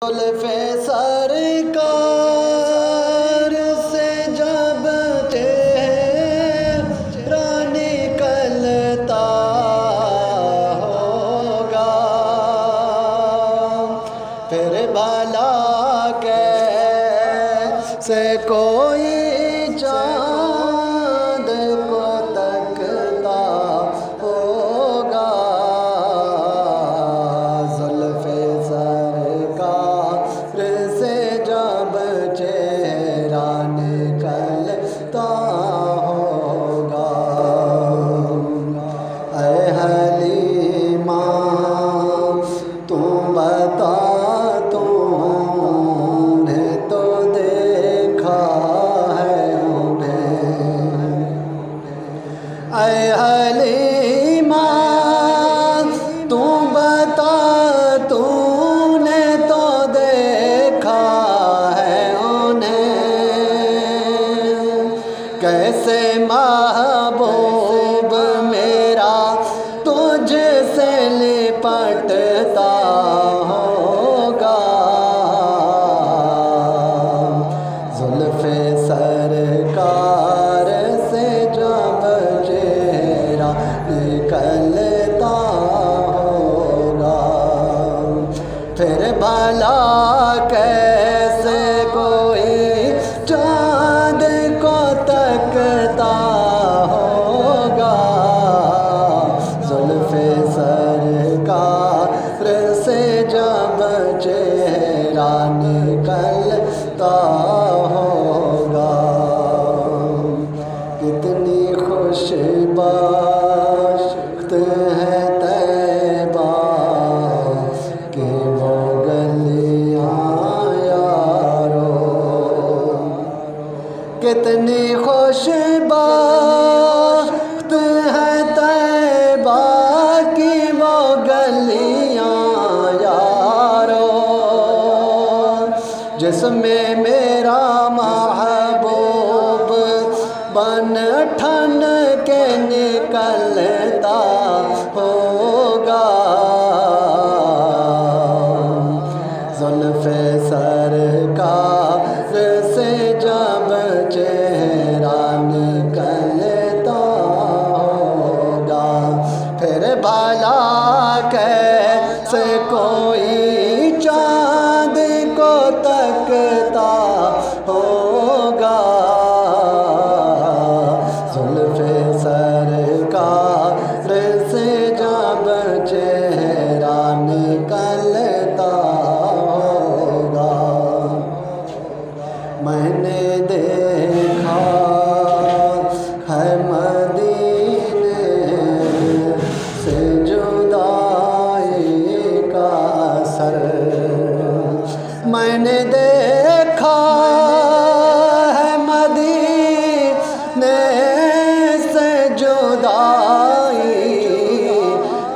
زلف سرکار سے جب چہرہ نکلتا ہوگا پھر بھلا کیسے کوئی چاند کو تکتا ہوگا زلف سرکار سے جب چہرہ نکلتا ہوگا اے حلیمہ تم بتا تم نے تو دیکھا ہے انہیں اے حلیمہ تم بتا تم نے تو دیکھا ہے انہیں کیسے محبوب میرا تجھ سے لپٹتا ہوگا زلف سرکار سے جب چہرہ نکلتا ہوگا پھر بھلا کیسے کوئی چاند کو تکتا ہوگا زلف سرکار سے جب چہرہ نکلتا ہوگا کتنی خوش بخت ہے طیبہ کہ وہ گلیاں یارو کتنی خوش بخت ہے طیبہ کہ وہ گلیاں یارو جس میں میرا محبوب بن ٹھن کے نکلتا ہوگا زلف سرکار سے جب چہرہ نکلتا ہوگا پھر بھلا کیسے کوئی چاند کو تکتا ہوگا زلف سرکار سے جب چہرہ نکلتا ہوگا میں نے دیکھا ہے مدینے سے جدائی کا اثر میں نے دیکھا ہے مدینے سے جدائی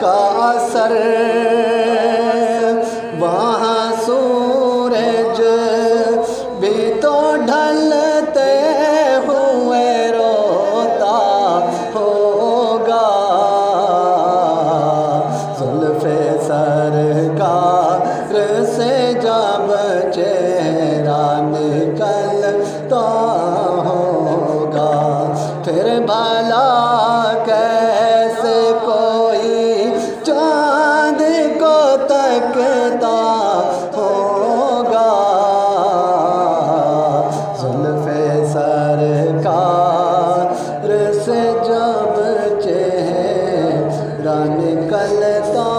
کا اثر وہاں سورج بھی تو ڈھلتے ہوئے روتا ہوگا زلف سرکار سے جب چہرہ نکلتا ہوگا پھر بھلا کیسے کوئی چاند کو تکتا ہوگا زلف سرکار سے جب چہرہ نکلتا